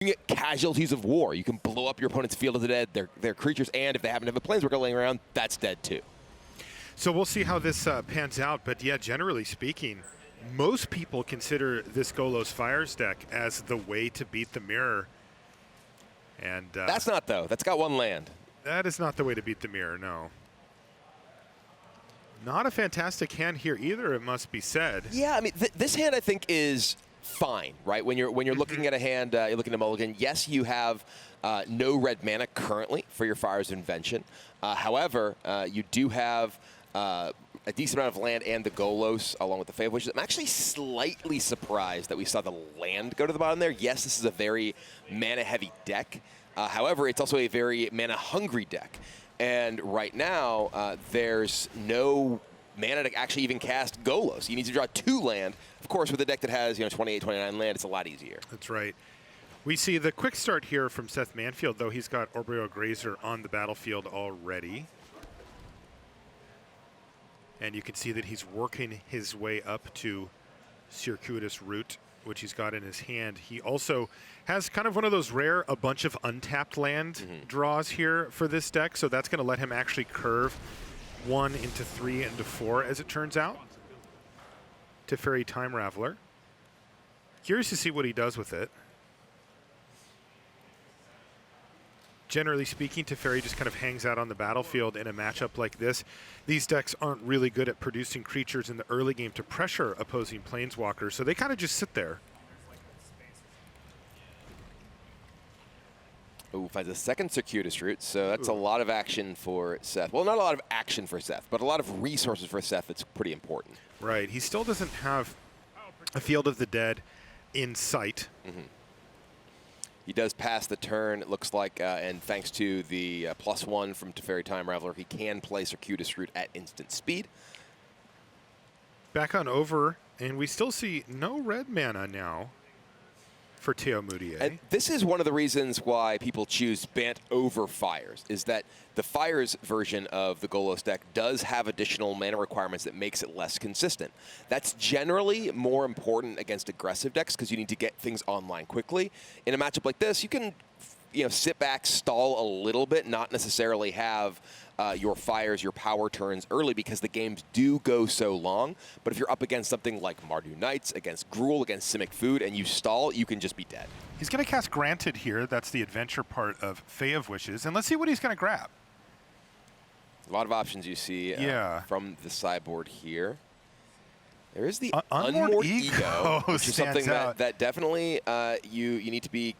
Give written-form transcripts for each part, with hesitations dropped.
can get Casualties of War. You can blow up your opponent's Field of the Dead, their creatures, and if they happen to have a Planeswalker laying around, that's dead too. So we'll see how this pans out, but yeah, generally speaking, most people consider this Golos Fires deck as the way to beat the mirror. And that's not, though. That's got one land. That is not the way to beat the mirror, no. Not a fantastic hand here either, it must be said. Yeah, I mean, this hand I think is fine, right? When you're looking at a hand, you're looking at mulligan. Yes, you have no red mana currently for your Fires of Invention. However, you do have a decent amount of land and the Golos along with the Fae of Wishes. I'm actually slightly surprised that we saw the land go to the bottom there. Yes, this is a very mana-heavy deck. However, it's also a very mana-hungry deck. And right now, there's no mana to actually even cast Golos. You need to draw 2 land. Of course, with a deck that has 28, 29 land, it's a lot easier. That's right. We see the quick start here from Seth Manfield, though he's got Orbreo Grazer on the battlefield already. And you can see that he's working his way up to Circuitous Route, which he's got in his hand. He also has kind of one of those rare, a bunch of untapped land draws here for this deck, so that's going to let him actually curve 1 into 3 into 4, as it turns out, to Teferi Time Raveler. Curious to see what he does with it. Generally speaking, Teferi just kind of hangs out on the battlefield in a matchup like this. These decks aren't really good at producing creatures in the early game to pressure opposing planeswalkers, so they kind of just sit there. Ooh, finds a second Circuitous Route, so that's a lot of action for Seth. Well, not a lot of action for Seth, but a lot of resources for Seth that's pretty important. Right. He still doesn't have a Field of the Dead in sight. He does pass the turn, it looks like, and thanks to the +1 from Teferi Time Raveler, he can play Circuitous Route at instant speed. Back on over, and we still see no red mana now for Theo Moutier. And this is one of the reasons why people choose Bant over Fires, is that the Fires version of the Golos deck does have additional mana requirements that makes it less consistent. That's generally more important against aggressive decks because you need to get things online quickly. In a matchup like this, you can sit back, stall a little bit, not necessarily have your Fires, your power turns early because the games do go so long. But if you're up against something like Mardu Knights, against Gruul, against Simic Food, and you stall, you can just be dead. He's going to cast Granted here. That's the adventure part of Fae of Wishes. And let's see what he's going to grab. A lot of options you see from the sideboard here. There is the Unmoored Ego, which is something that definitely you need to be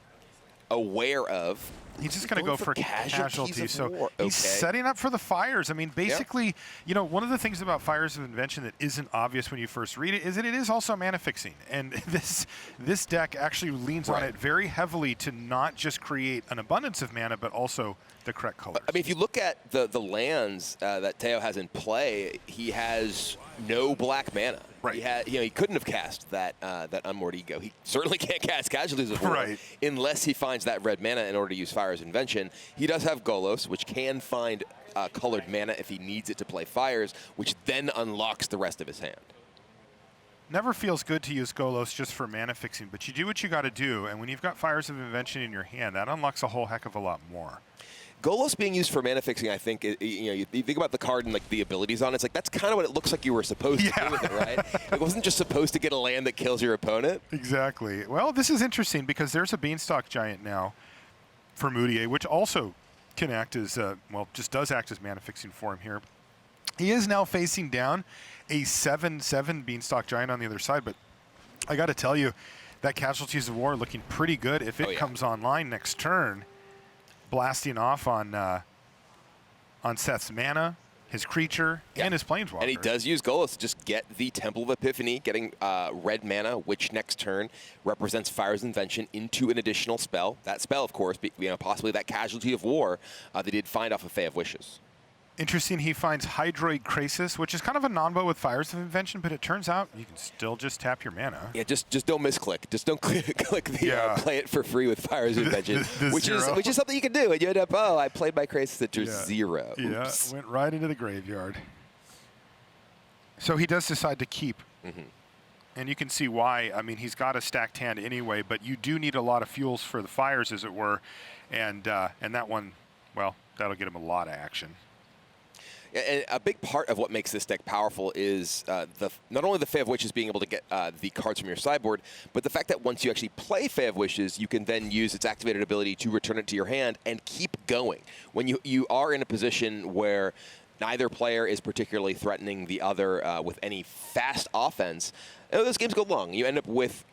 aware of. He's just going to go for casualties. So he's setting up for the Fires. I mean, basically, one of the things about Fires of Invention that isn't obvious when you first read it is that it is also mana fixing. And this deck actually leans on it very heavily to not just create an abundance of mana, but also the correct colors. I mean, if you look at the lands that Theo has in play, he has no black mana. Right. He couldn't have cast that Unmoored Ego. He certainly can't cast Casualties of War unless he finds that red mana in order to use Fires of Invention. He does have Golos, which can find colored mana if he needs it to play Fires, which then unlocks the rest of his hand. Never feels good to use Golos just for mana fixing, but you do what you got to do, and when you've got Fires of Invention in your hand, that unlocks a whole heck of a lot more. Golos being used for mana fixing, I think, you think about the card and the abilities on it. It's like that's kind of what it looks like you were supposed to do with it, right? It wasn't just supposed to get a land that kills your opponent. Exactly. Well, this is interesting because there's a Beanstalk Giant now for Moutier, which also can act as, just does act as mana fixing for him here. He is now facing down a 7/7 Beanstalk Giant on the other side, but I got to tell you, that Casualties of War looking pretty good if it comes online next turn. Blasting off on Seth's mana, his creature, and his planeswalker. And he does use Golos to just get the Temple of Epiphany, getting red mana, which next turn represents Fires of Invention into an additional spell. That spell, of course, possibly that Casualty of War they did find off of Fae of Wishes. Interesting, he finds Hydroid Krasis, which is kind of a non-bow with Fires of Invention, but it turns out you can still just tap your mana. Yeah, just don't misclick. Just don't click the play it for free with Fires of Invention, which is something you can do. And you end up, I played my Krasis at 0. Oops. Yeah, went right into the graveyard. So he does decide to keep. And you can see why. I mean, he's got a stacked hand anyway, but you do need a lot of fuels for the fires, as it were. And that one, well, that'll get him a lot of action. And a big part of what makes this deck powerful is not only the Fae of Wishes being able to get the cards from your sideboard, but the fact that once you actually play Fae of Wishes, you can then use its activated ability to return it to your hand and keep going. When you are in a position where neither player is particularly threatening the other with any fast offense, those games go long. You end up with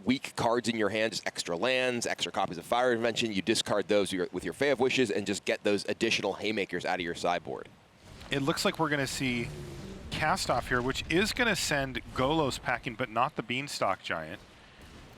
weak cards in your hand, just extra lands, extra copies of Fire Invention. You discard those with your Fae of Wishes and just get those additional haymakers out of your sideboard. It looks like we're going to see Cast Off here, which is going to send Golos packing, but not the Beanstalk Giant.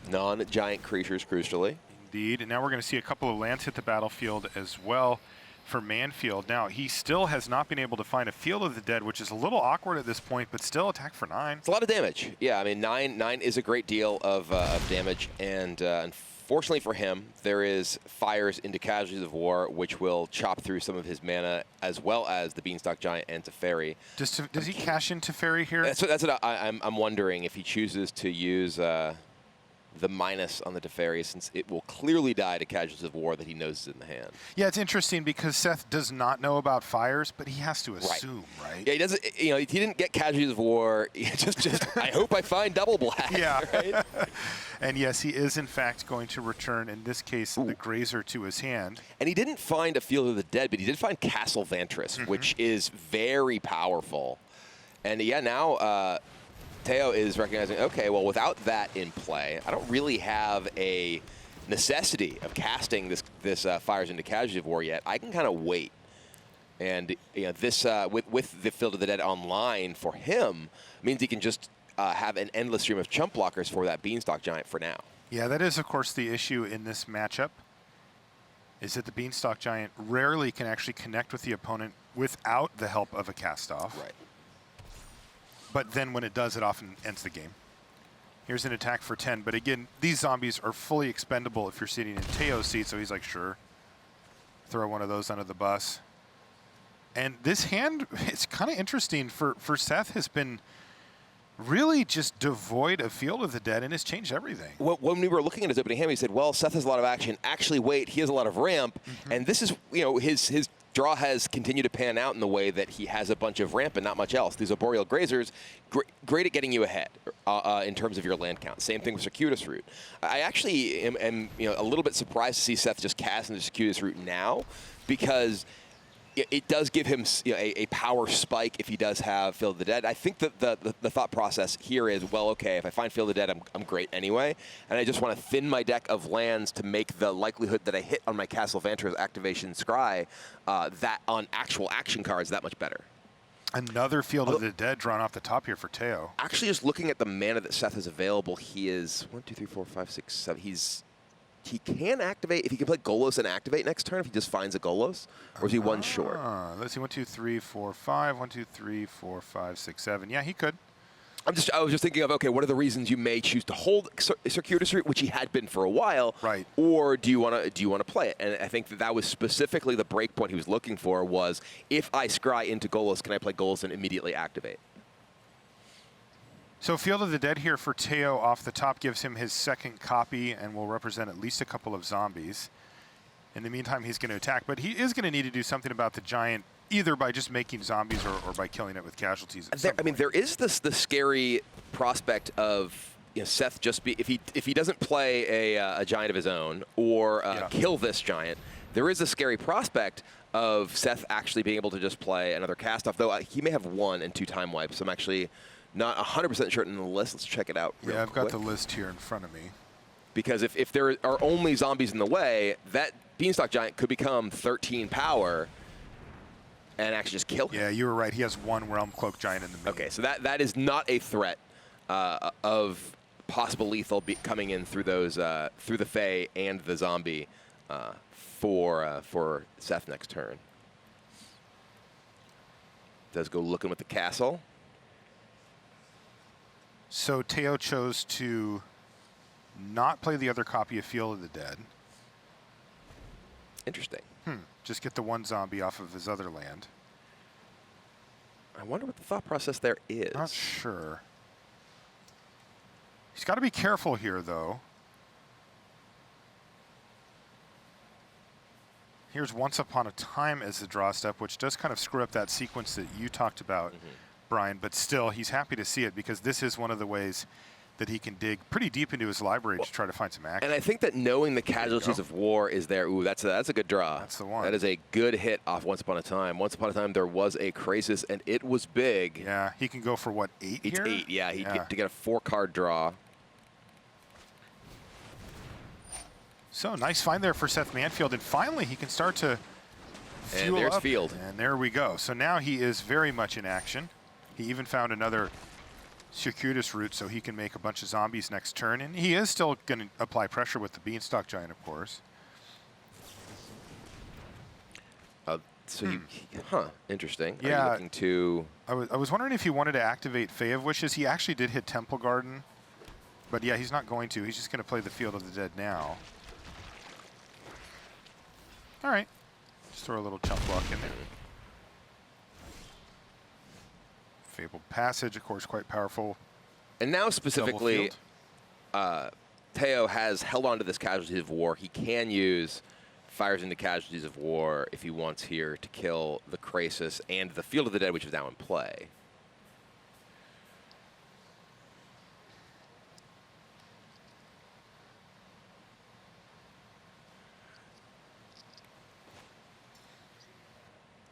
Non-giant creatures, crucially. Indeed. And now we're going to see a couple of lands hit the battlefield as well for Manfield. Now, he still has not been able to find a Field of the Dead, which is a little awkward at this point, but still attack for 9. It's a lot of damage. Yeah, I mean, 9 is a great deal of damage, and unfortunately for him, there is fires into Casualties of War, which will chop through some of his mana, as well as the Beanstalk Giant and Teferi. Does he cash in Teferi here? That's what I'm wondering, if he chooses to use the minus on the Teferi, since it will clearly die to Casualties of War that he knows is in the hand. Yeah, it's interesting because Seth does not know about fires, but he has to assume, right? Yeah, he doesn't. You know, he didn't get Casualties of War. Just I hope I find double black. Yeah. Right? And yes, he is in fact going to return, in this case, the Grazer to his hand. And he didn't find a Field of the Dead, but he did find Castle Vantress, which is very powerful. And yeah, now Theo is recognizing, okay, well, without that in play, I don't really have a necessity of casting this Fires into Casualty of War yet. I can kind of wait. And you know, this with the Field of the Dead online for him means he can just have an endless stream of chump blockers for that Beanstalk Giant for now. Yeah, that is, of course, the issue in this matchup, is that the Beanstalk Giant rarely can actually connect with the opponent without the help of a cast-off. Right. But then when it does, it often ends the game. Here's an attack for 10. But again, these zombies are fully expendable if you're sitting in Teo's seat, so he's like, sure. Throw one of those under the bus. And this hand, it's kind of interesting. For Seth has been really just devoid of Field of the Dead, and it's changed everything. When we were looking at his opening hand, we said, well, Seth has a lot of action. Actually, wait, he has a lot of ramp. And this is, you know, his draw has continued to pan out in the way that he has a bunch of ramp and not much else. These Arboreal Grazers, great at getting you ahead in terms of your land count. Same thing with Circuitous Route. I actually am you know, a little bit surprised to see Seth just cast into Circuitous Route now, because it does give him, you know, a power spike if he does have Field of the Dead. I think that the thought process here is, well, okay, if I find Field of the Dead, I'm great anyway, and I just want to thin my deck of lands to make the likelihood that I hit on my Castle Vantress activation scry that on actual action cards that much better. Another Field of the Dead drawn off the top here for Theo. Actually, just looking at the mana that Seth has available, he is 1, 2, 3, 4, 5, 6, 7. He can activate, if he can play Golos and activate next turn, if he just finds a Golos, or is he one short? Let's see, 1, 2, 3, 4, 5. 1, 2, 3, 4, 5, 6, 7. Yeah, he could. I was just thinking of, okay, what are the reasons you may choose to hold Circuitous Route, which he had been for a while, right? Or do you want to play it? And I think that was specifically the breakpoint he was looking for, was if I scry into Golos, can I play Golos and immediately activate? So Field of the Dead here for Theo off the top gives him his second copy and will represent at least a couple of zombies. In the meantime, he's going to attack, but he is going to need to do something about the Giant, either by just making zombies or by killing it with casualties. I mean, there is the scary prospect of, you know, Seth just if he doesn't play a Giant of his own or kill this Giant, there is a scary prospect of Seth actually being able to just play another cast-off, though he may have 1 and 2 time wipes. So I'm actually not 100% certain on the list. Let's check it out real I've quick. got the list here in front of me. Because if there are only zombies in the way, that Beanstalk Giant could become 13 power and actually just kill him. Yeah, you were right. He has 1 Realm Cloak Giant in the middle. Okay, so that is not a threat of possible lethal coming in through those through the Fae and the zombie for Seth next turn. Does go looking with the castle. So Theo chose to not play the other copy of Field of the Dead. Interesting. Just get the 1 zombie off of his other land. I wonder what the thought process there is. Not sure. He's got to be careful here, though. Here's Once Upon a Time as the draw step, which does kind of screw up that sequence that you talked about, Brian, but still, he's happy to see it because this is one of the ways that he can dig pretty deep into his library to try to find some action. And I think that knowing the casualties of war is there. Ooh, that's a good draw. That's the one. That is a good hit off Once Upon a Time. Once Upon a Time, there was a crisis, and it was big. Yeah, he can go for, what, 8 It's here? 8, yeah. He get to get a 4-card draw. So, nice find there for Seth Manfield, and finally he can start to fuel there's up. Field. And there we go. So now he is very much in action. He even found another circuitous route so he can make a bunch of zombies next turn, and he is still going to apply pressure with the Beanstalk Giant, of course. Interesting. Yeah. Are you looking to... I was wondering if he wanted to activate Fae of Wishes. He actually did hit Temple Garden, but yeah, he's not going to. He's just going to play the Field of the Dead now. All right. Just throw a little chump block in there. Fabled Passage, of course, quite powerful. And now specifically, Theo has held on to this Casualties of War. He can use Fires into Casualties of War if he wants here to kill the Krasis and the Field of the Dead, which is now in play.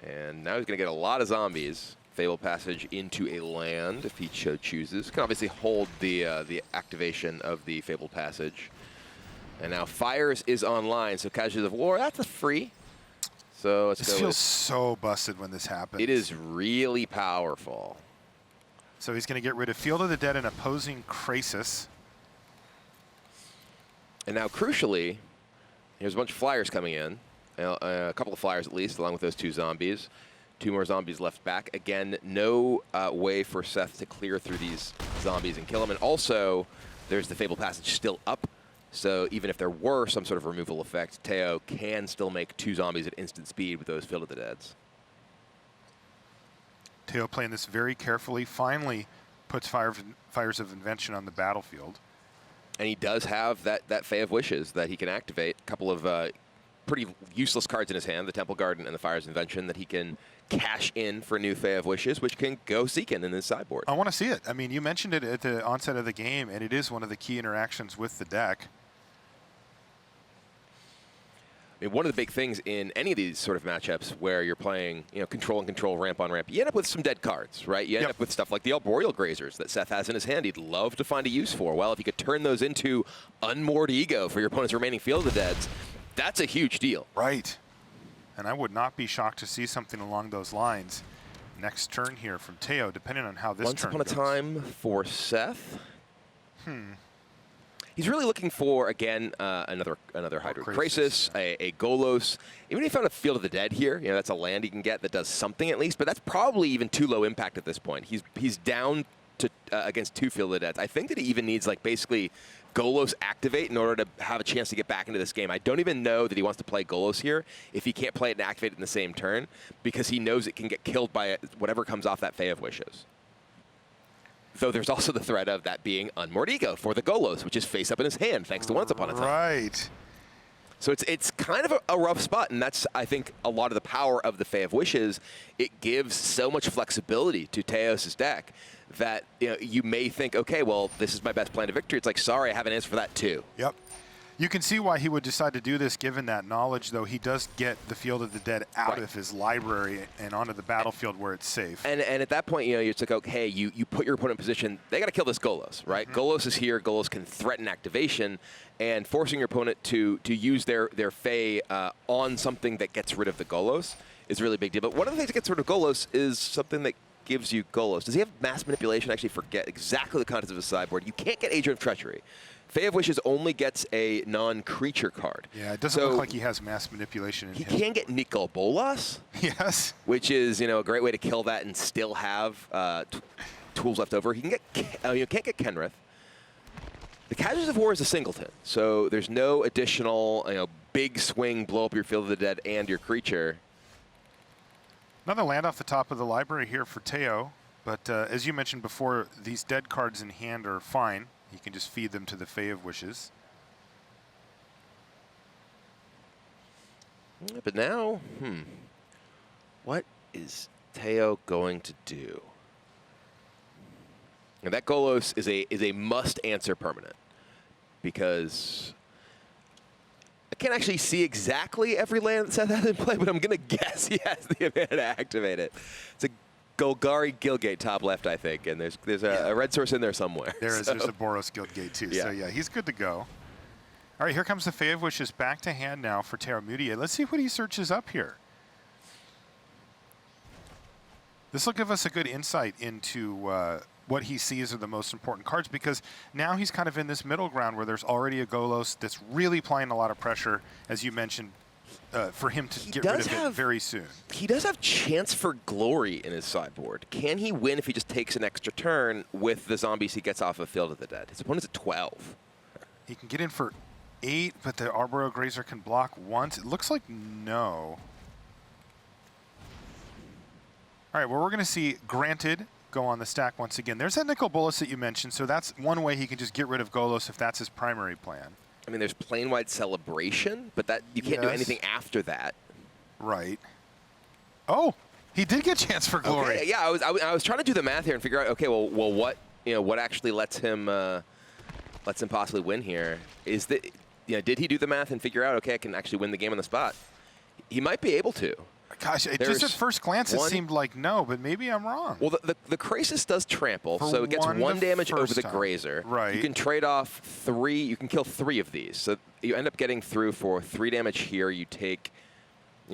And now he's going to get a lot of zombies. Fable Passage into a land if he chooses. Can obviously hold the activation of the Fable Passage. And now Fires is online, so Casualties of War, that's a free. So let's this feels so busted when this happens. It is really powerful. So he's going to get rid of Field of the Dead and opposing Krasis. And now, crucially, here's a bunch of flyers coming in. A couple of flyers at least, along with those 2 zombies. 2 more zombies left back. Again, no way for Seth to clear through these zombies and kill them. And also, there's the Fable Passage still up. So even if there were some sort of removal effect, Theo can still make 2 zombies at instant speed with those Field of the Deads. Theo playing this very carefully, finally puts Fires of Invention on the battlefield. And he does have that Fae of Wishes that he can activate. A couple of pretty useless cards in his hand, the Temple Garden and the Fires of Invention, that he can cash in for new Fae of Wishes, which can go Seekin in his sideboard. I want to see it. I mean, you mentioned it at the onset of the game, and it is one of the key interactions with the deck. I mean, one of the big things in any of these sort of matchups where you're playing, control and control, ramp on ramp, you end up with some dead cards, right? You end up with stuff like the Arboreal Grazers that Seth has in his hand he'd love to find a use for. Well, if you could turn those into Unmoored Ego for your opponent's remaining Field of the Deads, that's a huge deal. Right. And I would not be shocked to see something along those lines next turn here from Theo, depending on how this Once turn upon a goes. time for Seth. He's really looking for, again, another Hydroid Krasis, a Golos. Even if he found a Field of the Dead here, that's a land he can get that does something at least, but that's probably even too low impact at this point. He's down to against 2 Field of the Deads. I think that he even needs, basically Golos activate in order to have a chance to get back into this game. I don't even know that he wants to play Golos here if he can't play it and activate it in the same turn, because he knows it can get killed by whatever comes off that Fae of Wishes. Though there's also the threat of that being Unmoored Ego for the Golos, which is face up in his hand, thanks to Once Upon a Time. Right. So it's kind of a rough spot, and that's, I think, a lot of the power of the Fae of Wishes. It gives so much flexibility to Theos' deck that you may think, okay, well, this is my best plan to victory. It's like, sorry, I have an answer for that too. Yep. You can see why he would decide to do this, given that knowledge, though. He does get the Field of the Dead out of his library and onto the battlefield where it's safe. And at that point, it's like, okay, you put your opponent in position. They got to kill this Golos, right? Golos is here. Golos can threaten activation, and forcing your opponent to use their Fae on something that gets rid of the Golos is a really big deal. But one of the things that gets rid of Golos is something that gives you Golos. Does he have Mass Manipulation? I actually forget exactly the contents of his sideboard. You can't get Agent of Treachery. Fae of Wishes only gets a non-creature card. Yeah, it doesn't look like he has Mass Manipulation in He his... can get Nicol Bolas. Yes. Which is, a great way to kill that and still have tools left over. He can get, can't get Kenrith. The Casualties of War is a singleton, so there's no additional, big swing, blow up your Field of the Dead and your creature. Another land off the top of the library here for Theo, but as you mentioned before, these dead cards in hand are fine. He can just feed them to the Fae of Wishes. But now, what is Theo going to do? And that Golos is a must-answer permanent, because I can't actually see exactly every land that Seth has in play, but I'm going to guess he has the ability to activate it. It's a Golgari Guildgate top left, I think, and there's a red source in there somewhere. There's a Boros Guildgate too, so yeah, he's good to go. All right, here comes the Fae of Wishes back to hand now for Theo Moutier. Let's see what he searches up here. This will give us a good insight into what he sees are the most important cards, because now he's kind of in this middle ground where there's already a Golos that's really applying a lot of pressure, as you mentioned, for him to get rid of it very soon. He does have Chance for Glory in his sideboard. Can he win if he just takes an extra turn with the zombies he gets off of Field of the Dead? His opponent's at 12. He can get in for 8, but the Arboro Grazer can block once. It looks like no. All right, well, we're going to see Granted go on the stack once again. There's that Nicol Bolas that you mentioned, so that's one way he can just get rid of Golos if that's his primary plan. I mean, there's Plane-Wide Celebration, but that you can't do anything after that. Right. Oh, he did get Chance for Glory. Okay, yeah, I was trying to do the math here and figure out, okay, well, what actually lets him possibly win here? Is that, did he do the math and figure out, okay, I can actually win the game on the spot? He might be able to. Gosh, just at first glance, it seemed like no, but maybe I'm wrong. Well, the Krasis does trample, so it gets 1 damage over the Grazer. Right. You can trade off 3. You can kill 3 of these. So you end up getting through for 3 damage here. You take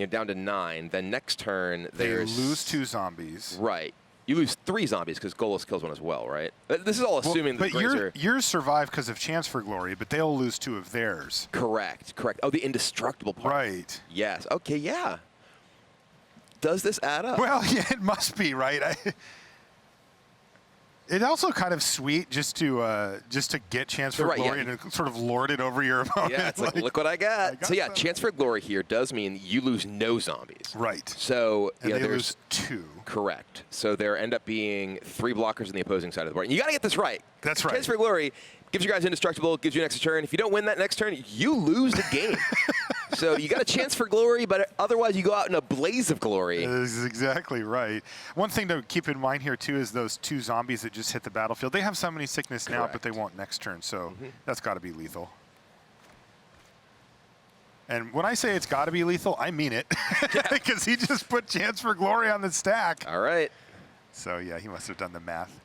down to 9. Then next turn, they lose 2 zombies. Right. You lose 3 zombies because Golos kills 1 as well, right? This is all assuming the Grazer. But yours survive because of Chance for Glory, but they'll lose 2 of theirs. Correct. Oh, the indestructible part. Right. Yes. Okay, yeah. Does this add up? Well, yeah, it must be, right? It's also kind of sweet just to get Chance for Glory and sort of lord it over your opponent. Yeah, it's like look what I got. So yeah, Chance for Glory here does mean you lose no zombies. Right. So and they lose 2. Correct. So there end up being 3 blockers on the opposing side of the board. And you got to get this right. That's right. Chance for Glory gives you guys indestructible, gives you an extra turn. If you don't win that next turn, you lose the game. So you got a Chance for Glory, but otherwise you go out in a blaze of glory. That is exactly right. One thing to keep in mind here, too, is those 2 zombies that just hit the battlefield. They have Summoning Sickness now, but they won't next turn, so that's got to be lethal. And when I say it's got to be lethal, I mean it, because he just put Chance for Glory on the stack. All right. So, yeah, he must have done the math.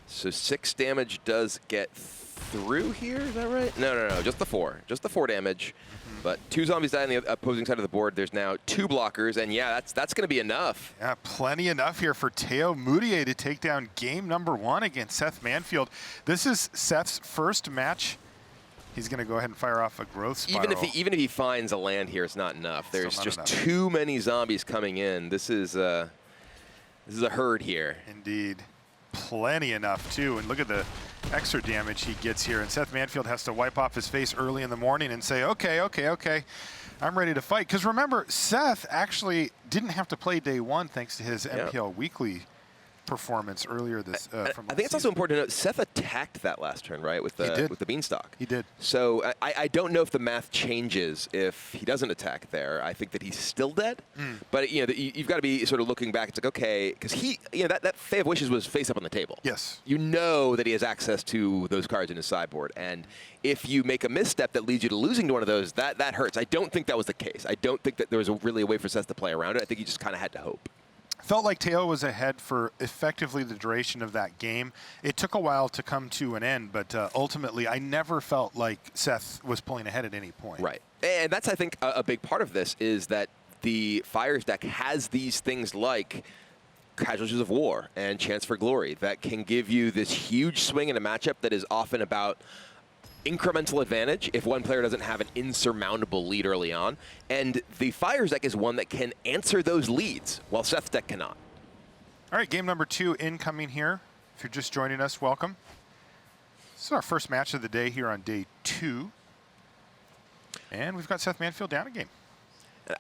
So 6 damage does get through here, is that right? No, just the 4. Just the 4 damage. But 2 zombies die on the opposing side of the board. There's now 2 blockers, and yeah, that's going to be enough. Yeah, plenty enough here for Theo Moutier to take down game number 1 against Seth Manfield. This is Seth's first match. He's going to go ahead and fire off a growth spiral. Even if he finds a land here, it's not enough. There's just too many zombies coming in. This is a herd here. Indeed. Plenty enough, too. And look at the extra damage he gets here. And Seth Manfield has to wipe off his face early in the morning and say, okay, I'm ready to fight. Because remember, Seth actually didn't have to play day 1 thanks to his MPL Weekly performance earlier this I think it's also important to note Seth attacked that last turn, right, with the Beanstalk. He did. So I don't know if the math changes if he doesn't attack there. I think that he's still dead. But you've got to be sort of looking back. It's like, okay, because that Fae of Wishes was face up on the table. Yes. You know that he has access to those cards in his sideboard, and if you make a misstep that leads you to losing to one of those, that hurts. I don't think that was the case. I don't think that there was really a way for Seth to play around it. I think he just kind of had to hope. Felt like Theo was ahead for effectively the duration of that game. It took a while to come to an end, but ultimately I never felt like Seth was pulling ahead at any point. Right. And that's, I think, a big part of this is that the Fires deck has these things like Casualties of War and Chance for Glory that can give you this huge swing in a matchup that is often about incremental advantage if one player doesn't have an insurmountable lead early on. And the Fires deck is one that can answer those leads, while Seth's deck cannot. All right, game number 2 incoming here. If you're just joining us, welcome. This is our first match of the day here on day 2. And we've got Seth Manfield down a game.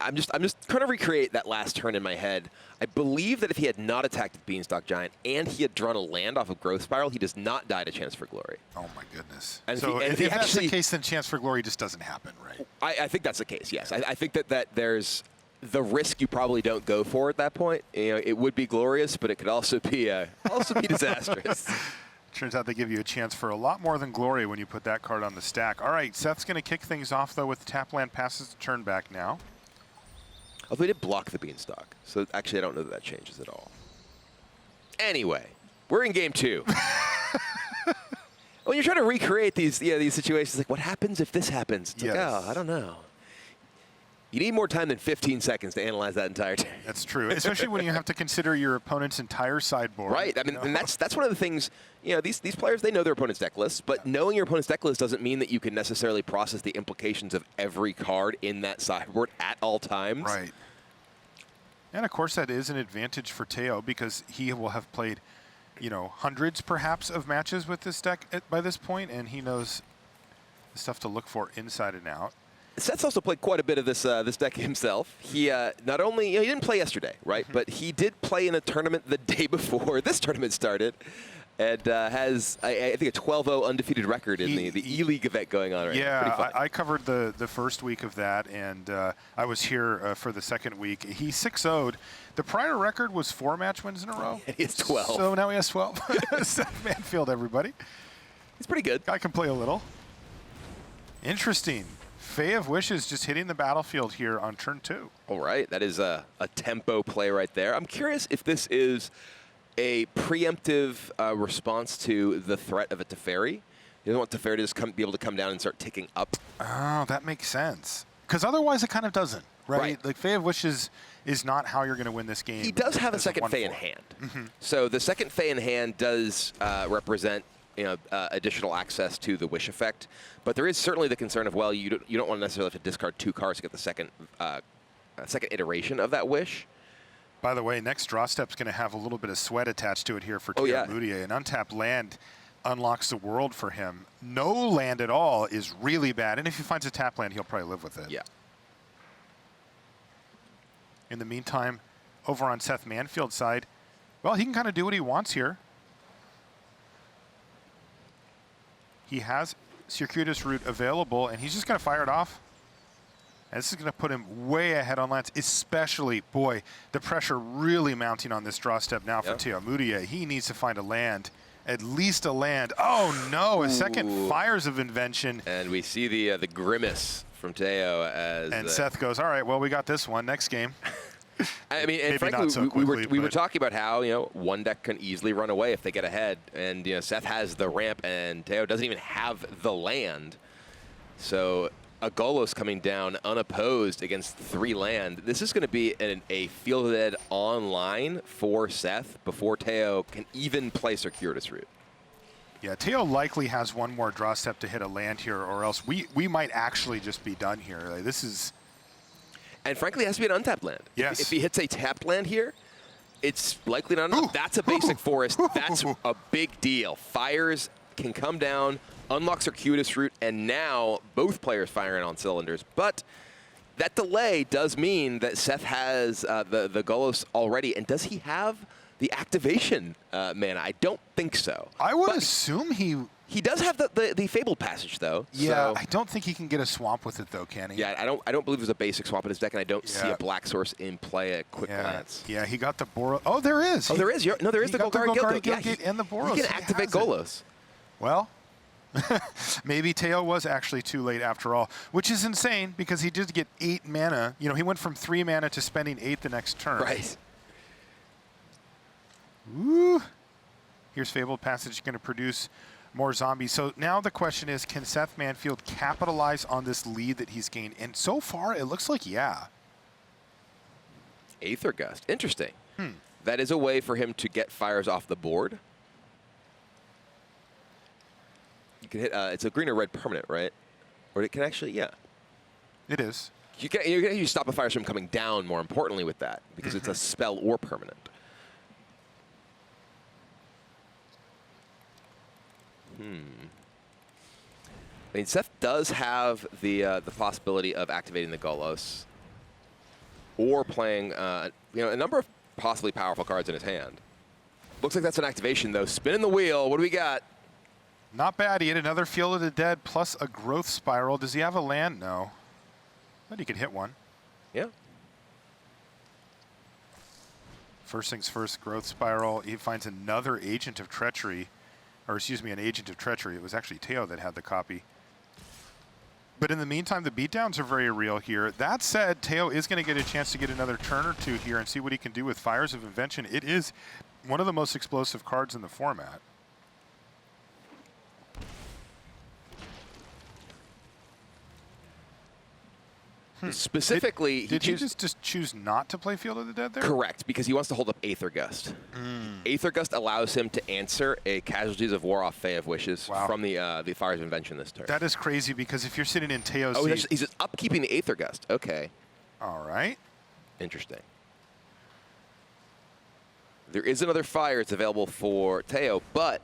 I'm just trying to recreate that last turn in my head. I believe that if he had not attacked the Beanstalk Giant and he had drawn a land off of Growth Spiral, he does not die to Chance for Glory. Oh my goodness. And so if he that's actually, the case, then Chance for Glory just doesn't happen, right? I think that's the case, yes. I think that there's the risk you probably don't go for at that point. You know, it would be glorious, but it could also be disastrous. Turns out they give you a chance for a lot more than glory when you put that card on the stack. All right, Seth's going to kick things off, though, with tap land passes the turn back now. Although he did block the Beanstalk, so actually I don't know that changes at all. Anyway, we're in game 2. When you're trying to recreate these situations, like what happens if this happens? It's like, oh, I don't know. You need more time than 15 seconds to analyze that entire turn. That's true, especially when you have to consider your opponent's entire sideboard. Right. I mean, and that's one of the things. You know, these players, they know their opponent's deck list, but knowing your opponent's deck list doesn't mean that you can necessarily process the implications of every card in that sideboard at all times. Right. And of course, that is an advantage for Theo because he will have played, you know, hundreds perhaps of matches with this deck by this point, and he knows the stuff to look for inside and out. Seth's also played quite a bit of this deck himself. He not only, he didn't play yesterday, right? But he did play in a tournament the day before this tournament started, and has I think a 12-0 undefeated record in the E-League event going on right now. Yeah, I covered the first week of that, and I was here for the second week. He 6-0'd. The prior record was 4 match wins in a row. He has 12. So now he has 12. Seth Manfield, everybody. He's pretty good. Guy can play a little. Interesting. Fae of Wishes just hitting the battlefield here on turn 2. All right, that is a tempo play right there. I'm curious if this is a preemptive response to the threat of a Teferi. He doesn't want Teferi to just be able to come down and start ticking up. Oh, that makes sense. Because otherwise it kind of doesn't, right? Like Fae of Wishes is not how you're going to win this game. He does have a second Fae in hand. So the second Fae in hand does represent additional access to the Wish effect. But there is certainly the concern of, well, you don't want to necessarily have to discard 2 cards to get the second iteration of that Wish. By the way, next draw step's going to have a little bit of sweat attached to it here for Theo Moutier. An untapped land unlocks the world for him. No land at all is really bad. And if he finds a tap land, he'll probably live with it. Yeah. In the meantime, over on Seth Manfield's side, well, he can kind of do what he wants here. He has Circuitous Route available, and he's just going to fire it off. And this is going to put him way ahead on lands, especially, boy, the pressure really mounting on this draw step now for Theo Moutier. He needs to find a land, at least a land. Oh, no, a second Fires of Invention. And we see the grimace from Theo as... And Seth goes, all right, well, we got this one. Next game. I mean, and frankly, we were talking about how, one deck can easily run away if they get ahead. And, Seth has the ramp, and Theo doesn't even have the land. So a Golos coming down unopposed against 3 land. This is going to be a fielded online for Seth before Theo can even play Circuitous Route. Yeah, Theo likely has one more draw step to hit a land here, or else we might actually just be done here. Like, this is... And frankly, it has to be an untapped land. Yes. If he hits a tapped land here, it's likely not enough. That's a basic forest. That's a big deal. Fires can come down, unlock Circuitous Route, and now both players firing on cylinders. But that delay does mean that Seth has the Golos already. And does he have the activation mana? I don't think so. I would assume he does have the Fabled Passage, though. Yeah, so. I don't think he can get a swamp with it, though, can he? Yeah, I don't believe there's a basic swamp in his deck, and I don't see a black source in play at quick glance. Yeah, he got the Boros. Oh, there is. Oh, there is. No, there is the Golgari Guildgate and the Boros. He can activate Golos. Well, maybe Theo was actually too late after all, which is insane because he did get 8 mana. He went from 3 mana to spending 8 the next turn. Right. Woo. Here's Fabled Passage going to produce more zombies. So now the question is, can Seth Manfield capitalize on this lead that he's gained? And so far, it looks like, Aether Gust. Interesting. That is a way for him to get fires off the board. You can hit, it's a green or red permanent, right? Or it can actually, It is. You can stop a fire from coming down, more importantly, with that, because it's a spell or permanent. I mean, Seth does have the possibility of activating the Golos. or playing a number of possibly powerful cards in his hand. Looks like that's an activation, though. Spinning the wheel. What do we got? Not bad. He had another Field of the Dead plus a Growth Spiral. Does he have a land? No. But he could hit one. Yeah. First things first, Growth Spiral. He finds another Agent of Treachery. Or excuse me, an Agent of Treachery. It was actually Theo that had the copy. But in the meantime, the beatdowns are very real here. That said, Theo is going to get a chance to get another turn or two here and see what he can do with Fires of Invention. It is one of the most explosive cards in the format. Specifically, did he just choose not to play Field of the Dead there? Correct, because he wants to hold up Aether Gust. Aether Gust allows him to answer a Casualties of War off Fae of Wishes from the Fires of Invention this turn. That is crazy, because if you're sitting in Theo's seat... he's just upkeeping the Aether Gust. Okay. All right. Interesting. There is another Fire. It's available for Theo, but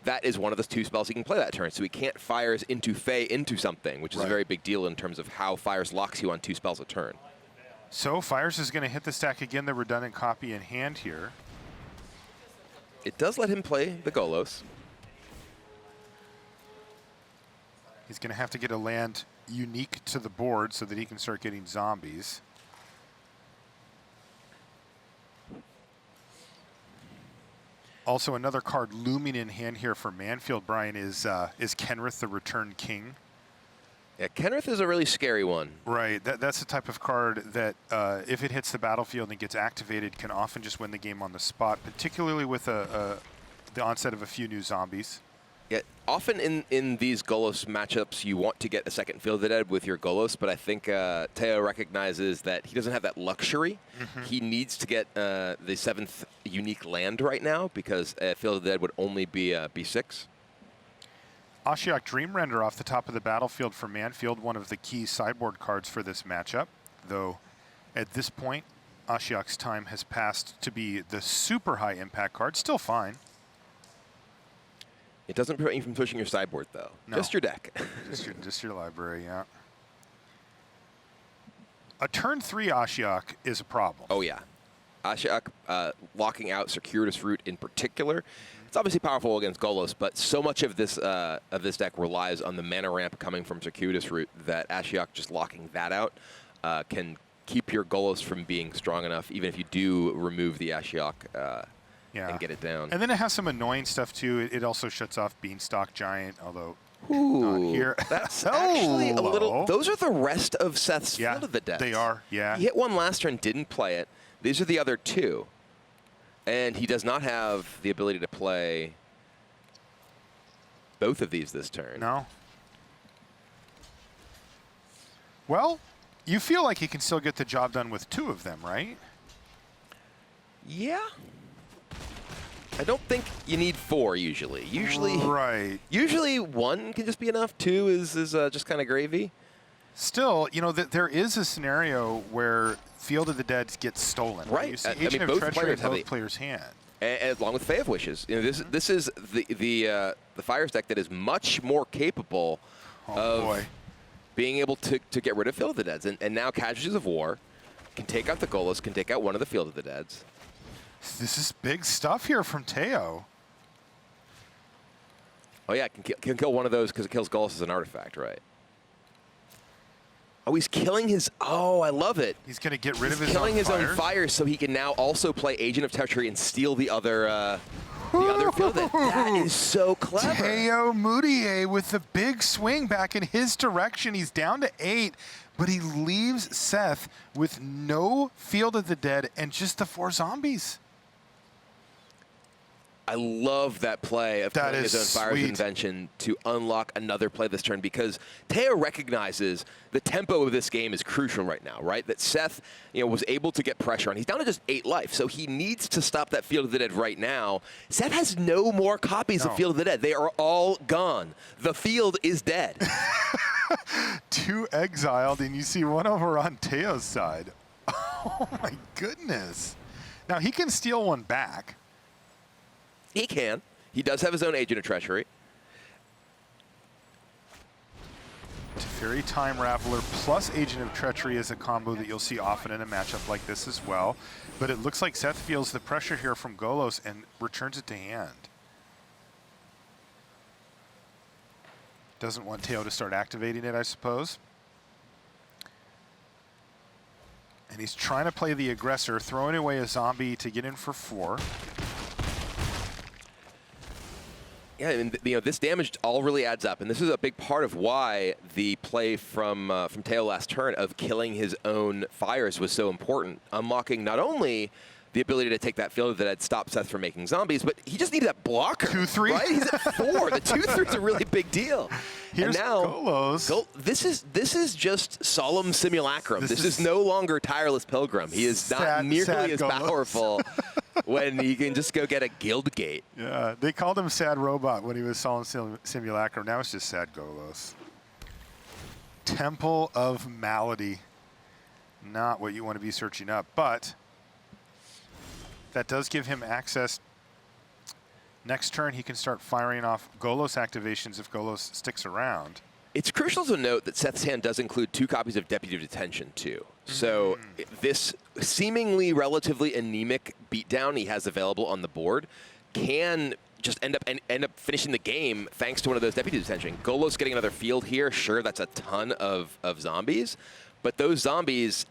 that is one of the 2 spells he can play that turn. So he can't Fires into Fae into something, which is a very big deal in terms of how Fires locks you on 2 spells a turn. So Fires is going to hit the stack again, the redundant copy in hand here. It does let him play the Golos. He's going to have to get a land unique to the board so that he can start getting zombies. Also, another card looming in hand here for Manfield, Brian, is Kenrith, the Return King. Yeah, Kenrith is a really scary one. Right. That's the type of card that, if it hits the battlefield and gets activated, can often just win the game on the spot, particularly with the onset of a few new zombies. Yeah, often in these Golos matchups, you want to get a second Field of the Dead with your Golos, but I think Theo recognizes that he doesn't have that luxury. He needs to get the 7th unique land right now, because Field of the Dead would only be B6. Ashiok Dreamrender off the top of the battlefield for Manfield, one of the key sideboard cards for this matchup. Though, at this point, Ashiok's time has passed to be the super high impact card. Still fine. It doesn't prevent you from pushing your sideboard, though. No. Just your deck. just your library, yeah. A turn 3 Ashiok is a problem. Oh, yeah. Ashiok locking out Circuitous Route in particular. It's obviously powerful against Golos, but so much of this deck relies on the mana ramp coming from Circuitous Route that Ashiok just locking that out can keep your Golos from being strong enough, even if you do remove the Ashiok and get it down. And then it has some annoying stuff, too. It also shuts off Beanstalk Giant, although not here. That's actually a little... Those are the rest of Seth's Field of the Dead. They are, yeah. He hit one last turn, didn't play it. These are the other 2. And he does not have the ability to play both of these this turn. No. Well, you feel like he can still get the job done with 2 of them, right? Yeah. I don't think you need 4 usually. Usually 1 can just be enough. 2 is just kind of gravy. Still, you know, there is a scenario where Field of the Dead gets stolen. Right. You see Agent of Treachery in both players' hand. And along with Fae of Wishes. You know, this is the Fires deck that is much more capable of being able to get rid of Field of the Deads. And now Casualties of War can take out the Golos, can take out one of the Field of the Deads. This is big stuff here from Theo. Oh, yeah, can kill one of those because it kills Golos as an artifact, right? Oh, he's killing his... Oh, I love it. He's going to get rid of his own fires so he can now also play Agent of Treachery and steal the other field. That is so clever. Theo Moutier with the big swing back in his direction. He's down to 8, but he leaves Seth with no Field of the Dead and just the 4 zombies. I love that play of playing his own Fires of Invention to unlock another play this turn, because Theo recognizes the tempo of this game is crucial right now, right? That Seth, was able to get pressure on. He's down to just 8 life, so he needs to stop that Field of the Dead right now. Seth has no more copies of Field of the Dead. They are all gone. The field is dead. 2 exiled, and you see one over on Theo's side. Oh, my goodness. Now, he can steal one back. He can. He does have his own Agent of Treachery. Fairy Time Raveler plus Agent of Treachery is a combo that you'll see often in a matchup like this as well. But it looks like Seth feels the pressure here from Golos and returns it to hand. Doesn't want Theo to start activating it, I suppose. And he's trying to play the aggressor, throwing away a zombie to get in for 4. Yeah, I mean, this damage all really adds up, and this is a big part of why the play from Theo last turn of killing his own fires was so important, unlocking not only the ability to take that field that had stopped Seth from making zombies, but he just needed that blocker. 2-3. Right? He's at 4. The 2-3 is a really big deal. Here's and now, Golos. This is just solemn simulacrum. This is no longer tireless pilgrim. He is not nearly as powerful when he can just go get a guild gate. Yeah, they called him Sad Robot when he was solemn simulacrum. Now it's just Sad Golos. Temple of Malady. Not what you want to be searching up, but that does give him access. Next turn, he can start firing off Golos activations if Golos sticks around. It's crucial to note that Seth's hand does include 2 copies of Deputy of Detention, too. So this seemingly relatively anemic beatdown he has available on the board can just end up finishing the game thanks to one of those Deputy of Detention. Golos getting another field here, sure, that's a ton of zombies, but those zombies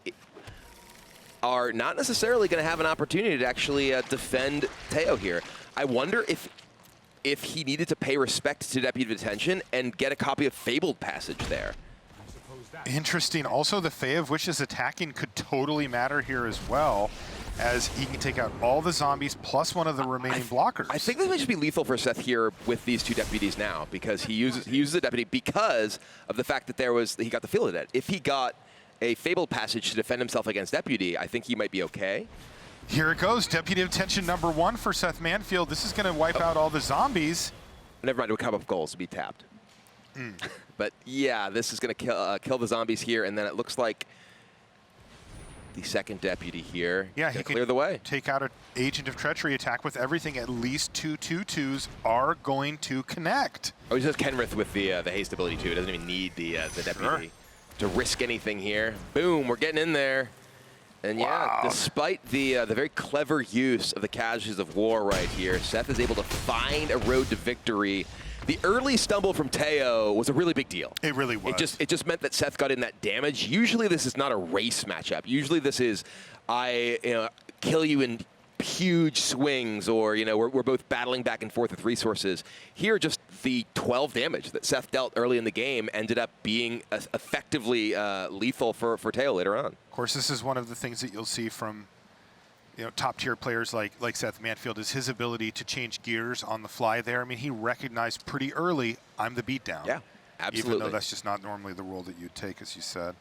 are not necessarily going to have an opportunity to actually defend Theo here. I wonder if he needed to pay respect to Deputy of Detention and get a copy of Fabled Passage there. Interesting. Also, the Fae of Wishes attacking could totally matter here as well, as he can take out all the zombies plus one of the remaining blockers. I think this might just be lethal for Seth here with these 2 deputies now, because he uses the deputy because of the fact that he got the field of it. If he got a Fabled Passage to defend himself against Deputy, I think he might be okay. Here it goes, Deputy of Detention number 1 for Seth Manfield. This is going to wipe out all the zombies. Never mind, it would come up goals to be tapped. But yeah, this is going to kill the zombies here, and then it looks like the second deputy here. Yeah, he can clear the way. Take out an Agent of Treachery attack with everything. At least 2 2/2s are going to connect. Oh, he just has Kenrith with the haste ability too. It doesn't even need the deputy to risk anything here. Boom, we're getting in there. And yeah, despite the very clever use of the casualties of war right here, Seth is able to find a road to victory. The early stumble from Theo was a really big deal. It really was. It just meant that Seth got in that damage. Usually this is not a race matchup. Usually this is kill you in huge swings, or we're both battling back and forth with resources. Here, just the 12 damage that Seth dealt early in the game ended up being effectively lethal for Theo later on. Of course, this is one of the things that you'll see from top tier players like Seth Manfield, is his ability to change gears on the fly there. I mean, he recognized pretty early, I'm the beatdown. Yeah, absolutely. Even though that's just not normally the role that you'd take, as you said.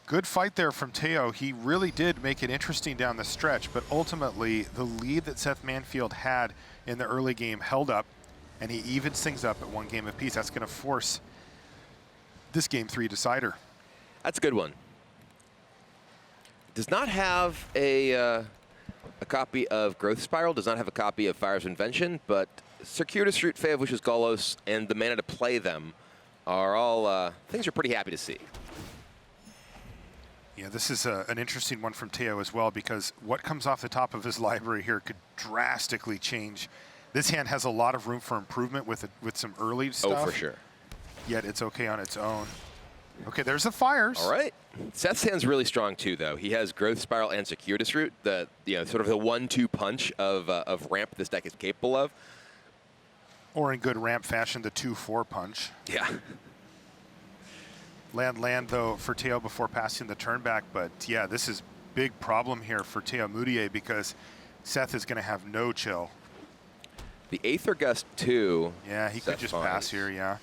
Good fight there from Theo. He really did make it interesting down the stretch, but ultimately the lead that Seth Manfield had in the early game held up, and he evens things up at 1 game apiece. That's going to force this Game 3 decider. That's a good one. Does not have a copy of Growth Spiral, does not have a copy of Fires of Invention, but Circuitous Root, Fae of Wishes, Golos, and the mana to play them are all things you're pretty happy to see. Yeah, this is an interesting one from Theo as well, because what comes off the top of his library here could drastically change. This hand has a lot of room for improvement with some early stuff. Oh, for sure. Yet it's okay on its own. Okay, there's the fires. All right. Seth's hand's really strong too, though. He has Growth Spiral and Circuitous Root, sort of the 1-2 punch of ramp this deck is capable of. Or in good ramp fashion, the 2-4 punch. Yeah. Land, though, for Theo before passing the turn back. But, yeah, this is big problem here for Theo Moutier, because Seth is going to have no chill. The Aether Gust 2. Yeah, he could just pass here, yeah.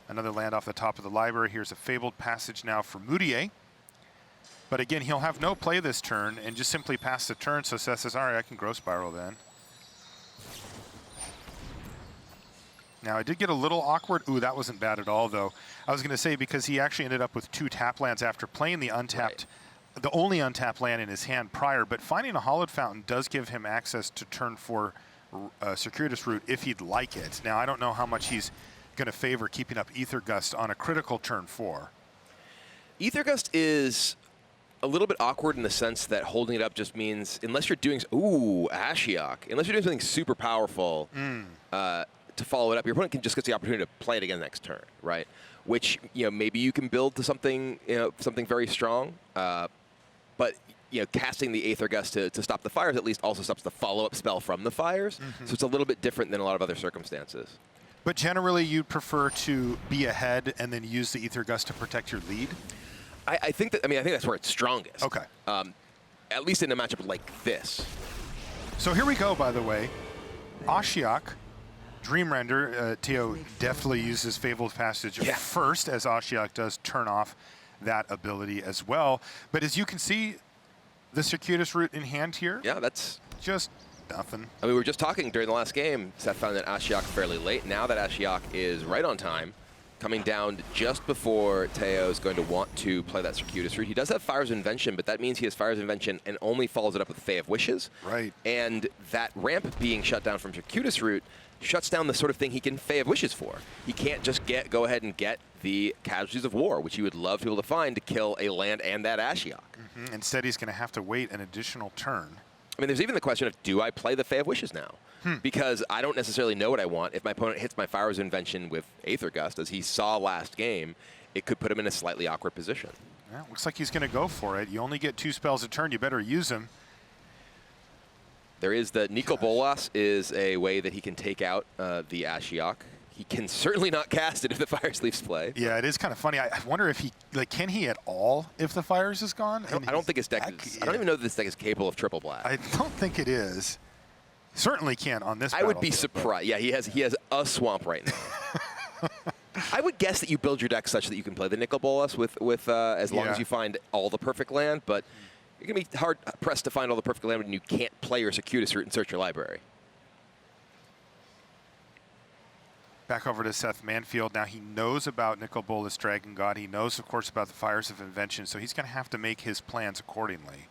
Another land off the top of the library. Here's a Fabled Passage now for Moutier. But, again, he'll have no play this turn and just simply pass the turn. So Seth says, all right, I can Growth Spiral then. Now, I did get a little awkward. Ooh, that wasn't bad at all, though. I was going to say, because he actually ended up with 2 tap lands after playing the untapped, the only untapped land in his hand prior. But finding a Hollowed Fountain does give him access to turn 4 Circuitous Root if he'd like it. Now, I don't know how much he's going to favor keeping up Aether Gust on a critical turn 4. Aether Gust is a little bit awkward in the sense that holding it up just means, unless you're doing, Ashiok, unless you're doing something super powerful to follow it up, your opponent can just get the opportunity to play it again next turn, right? Which, maybe you can build to something, something very strong, but casting the Aether Gust to stop the fires at least also stops the follow-up spell from the fires. So it's a little bit different than a lot of other circumstances. But generally, you'd prefer to be ahead and then use the Aether Gust to protect your lead? I think that's where it's strongest. Okay. At least in a matchup like this. So here we go, by the way. Ashiok, Dream Render. Theo definitely uses Fabled Passage first, as Ashiok does turn off that ability as well. But as you can see, the Circuitous Route in hand here. Yeah, that's just nothing. We were just talking during the last game. Seth found that Ashiok fairly late. Now that Ashiok is right on time, coming down just before Theo is going to want to play that Circuitous Route. He does have Fire's Invention, but that means he has Fire's Invention and only follows it up with Fae of Wishes. Right. And that ramp being shut down from Circuitous Route shuts down the sort of thing he can Fae of Wishes for. He can't just go ahead and get the Casualties of War, which he would love to be able to find to kill a land and that Ashiok. Instead, he's going to have to wait an additional turn. There's even the question of, do I play the Fae of Wishes now? Because I don't necessarily know what I want. If my opponent hits my Fire's Invention with Aether Gust, as he saw last game, it could put him in a slightly awkward position. Yeah, looks like he's going to go for it. You only get 2 spells a turn. You better use them. There is the Nicol Bolas is a way that he can take out the Ashiok. He can certainly not cast it if the Fire Sleeves play. Yeah, it is kind of funny. I wonder if he, can he at all if the Fires is gone? I don't think his deck is, I don't even know that this deck is capable of triple black. I don't think it is. Certainly can't on this. I would be surprised. Yeah, he has a swamp right now. I would guess that you build your deck such that you can play the Nicol Bolas with as long as you find all the perfect land, but you're going to be hard pressed to find all the perfect land when you can't play your Circuitous Route and search your library. Back over to Seth Manfield. Now he knows about Nicol Bolas Dragon God. He knows, of course, about the Fires of Invention, so he's going to have to make his plans accordingly.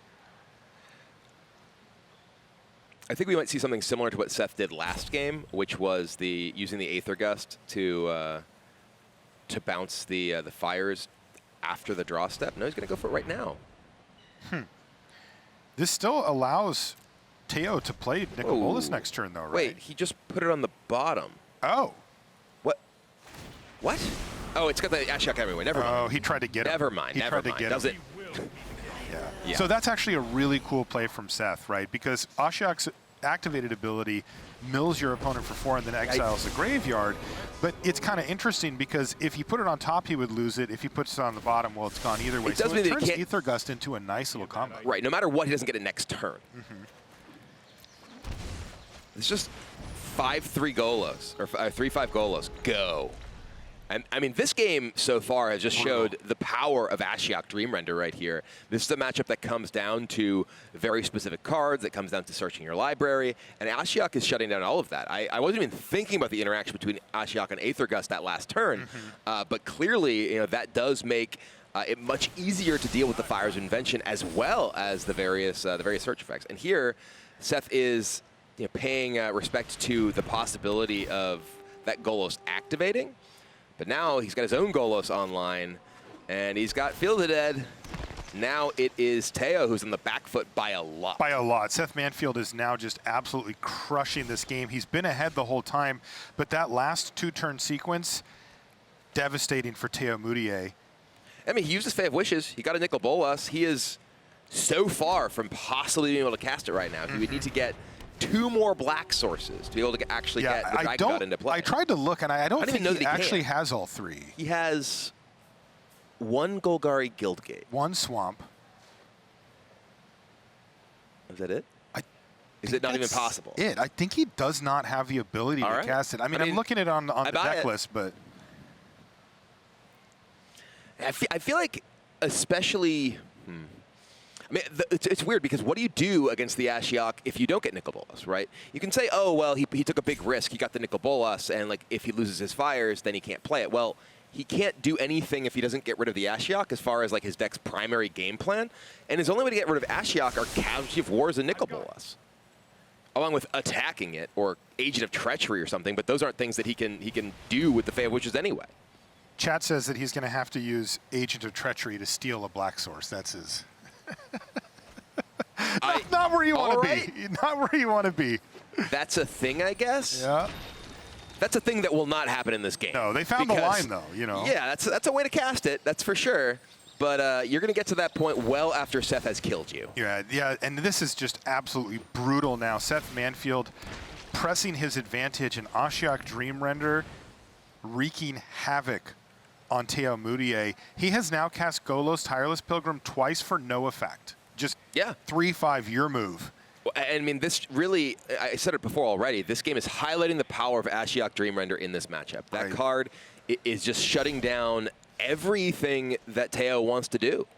I think we might see something similar to what Seth did last game, which was using the Aether Gust to bounce the fires after the draw step. No, he's going to go for it right now. This still allows Theo to play Nicol Bolas next turn, though, right? Wait, he just put it on the bottom. Oh. What? Oh, it's got the Ashiok everywhere. Never mind. Oh, he tried to get him. Never mind. He tried to get him. Yeah. So that's actually a really cool play from Seth, right? Because Ashiok's activated ability mills your opponent for 4 and then exiles the graveyard. But it's kind of interesting because if he put it on top, he would lose it. If he puts it on the bottom, well, it's gone either way. It does so mean it that turns Aether Gust into a nice little combo. Right. No matter what, he doesn't get it next turn. It's just 5-3 Golos, or 3-5 Golos. Go. And this game so far has just showed the power of Ashiok Dream Render right here. This is a matchup that comes down to very specific cards, that comes down to searching your library, and Ashiok is shutting down all of that. I wasn't even thinking about the interaction between Ashiok and Aether Gust that last turn, but clearly, that does make it much easier to deal with the Fire's Invention as well as the various search effects. And here, Seth is paying respect to the possibility of that Golos activating. But now he's got his own Golos online, and he's got Field of Dead. Now it is Theo who's on the back foot by a lot. By a lot. Seth Manfield is now just absolutely crushing this game. He's been ahead the whole time, but that last 2-turn sequence, devastating for Theo Moutier. He used his Fae of Wishes. He got a Nicol Bolas. He is so far from possibly being able to cast it right now. He would need to get 2 more black sources to be able to actually get the Dragon God into play. I tried to look, and I don't think know he that actually has all 3. He has 1 Golgari Guildgate. 1 Swamp. Is that it? Is it not even possible? I think he does not have the ability to cast it. I'm looking at it on the deck list, but... I feel like especially... it's weird because what do you do against the Ashiok if you don't get Nicol Bolas, right? You can say, oh, well, he took a big risk. He got the Nicol Bolas, and if he loses his fires, then he can't play it. Well, he can't do anything if he doesn't get rid of the Ashiok as far as his deck's primary game plan. And his only way to get rid of Ashiok are Casualty of Wars and Nicol Bolas. along with attacking it or Agent of Treachery or something, but those aren't things that he can do with the Fae of Wishes anyway. Chat says that he's going to have to use Agent of Treachery to steal a Black Source. That's his. not where you want to be. Not where you want to be. That's a thing, I guess. Yeah. That's a thing that will not happen in this game. No, they found the line, though, you know. Yeah, that's a way to cast it, that's for sure. But you're going to get to that point well after Seth has killed you. Yeah, and this is just absolutely brutal now. Seth Manfield pressing his advantage in Ashiok Dream Render, wreaking havoc on Theo Moutier. He has now cast Golos Tireless Pilgrim twice for no effect. Just 3/5 your move. I mean, this really, I said it before already, this game is highlighting the power of Ashiok Dream Render in this matchup. That card is just shutting down everything that Theo wants to do.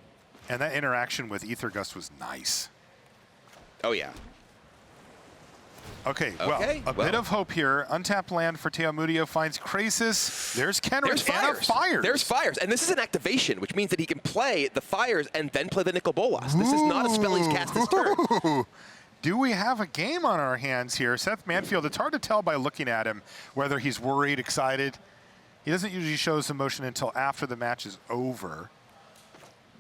And that interaction with Aether Gust was nice. Oh, yeah. Okay, well, a bit of hope here. Untapped land for Theo Moutier finds Krasis. There's Kenrith. There's fires. Fires. There's fires. And this is an activation, which means that he can play the fires and then play the Nicol Bolas. This is not a spell he's cast this turn. Do we have a game on our hands here? Seth Manfield, it's hard to tell by looking at him whether he's worried, excited. He doesn't usually show his emotion until after the match is over.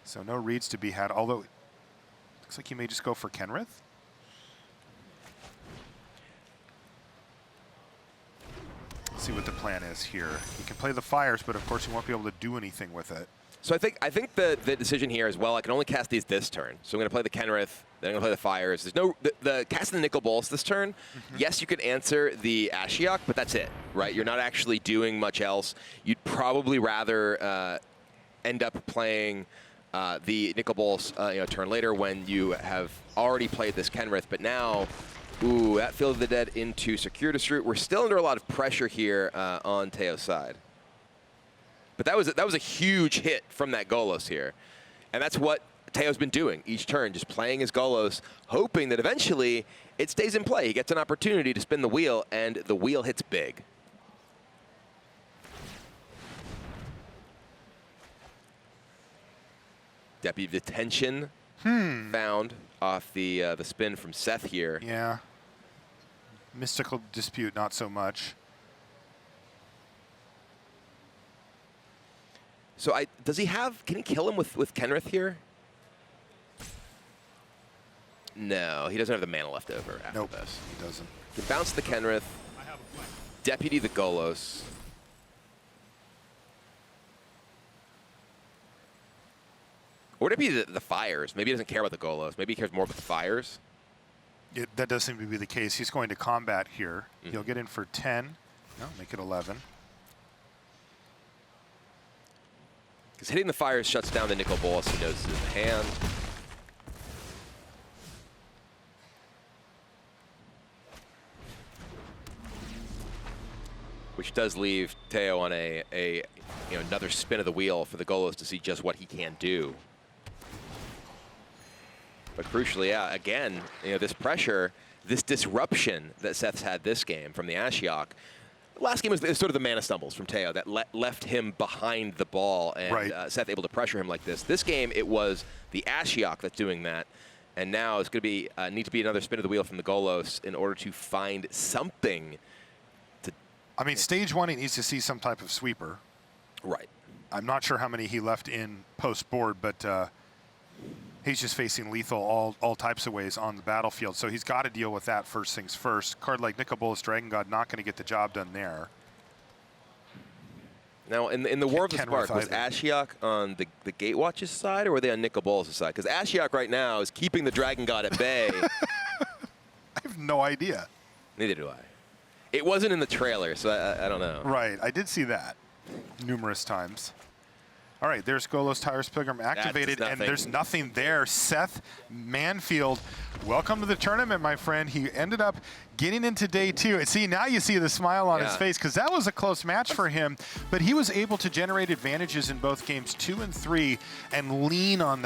So no reads to be had, although it looks like he may just go for Kenrith. Let's see what the plan is here. He can play the fires, but of course he won't be able to do anything with it. So I think the decision here is, well, I can only cast these this turn. So I'm going to play the Kenrith, then I'm going to play the fires. There's no the casting the Nicol Bolas this turn. Yes, you could answer the Ashiok, but that's it, right? You're not actually doing much else. You'd probably rather end up playing the Nicol Bolas a turn later when you have already played this Kenrith. But now, ooh, that Field of the Dead into Circuitous Route. We're still under a lot of pressure here on Theo's side. But that was a huge hit from that Golos here. And that's what Theo's been doing each turn, just playing his Golos, hoping that eventually it stays in play. He gets an opportunity to spin the wheel, and the wheel hits big. Deputy Detention found off the spin from Seth here. Yeah. Mystical Dispute, not so much. So does he have, can he kill him with Kenrith here? No, he doesn't have the mana left over after this. He doesn't. He can bounce the Kenrith, Deputy the Golos. Or would it be the fires? Maybe he doesn't care about the Golos. Maybe he cares more about the fires. That does seem to be the case. He's going to combat here. He'll get in for 10. No, make it 11. Because hitting the fires shuts down the Nicol Bolas he knows is in the hand. Which does leave Theo on another spin of the wheel for the Golos to see just what he can do. But crucially, yeah, again, this pressure, this disruption that Seth's had this game from the Ashiok. Last game was sort of the mana stumbles from Theo that left him behind the ball and Seth able to pressure him like this. This game, it was the Ashiok that's doing that. And now it's going to be need to be another spin of the wheel from the Golos in order to find something to... I mean, stage one, he needs to see some type of sweeper. Right. I'm not sure how many he left in post-board, but he's just facing lethal all types of ways on the battlefield. So he's got to deal with that first things first. Card like Nicol Bolas Dragon God not going to get the job done there. Now, in the War of the Spark, was Ashiok on the Gatewatch's side, or were they on Nicol Bolas' side? Because Ashiok right now is keeping the Dragon God at bay. I have no idea. Neither do I. It wasn't in the trailer, so I don't know. Right, I did see that numerous times. All right, there's Golos Tireless Pilgrim activated, and there's nothing there. Seth Manfield, welcome to the tournament, my friend. He ended up getting into day two. And see, now you see the smile on his face, because that was a close match for him. But he was able to generate advantages in both games 2 and 3 and lean on that.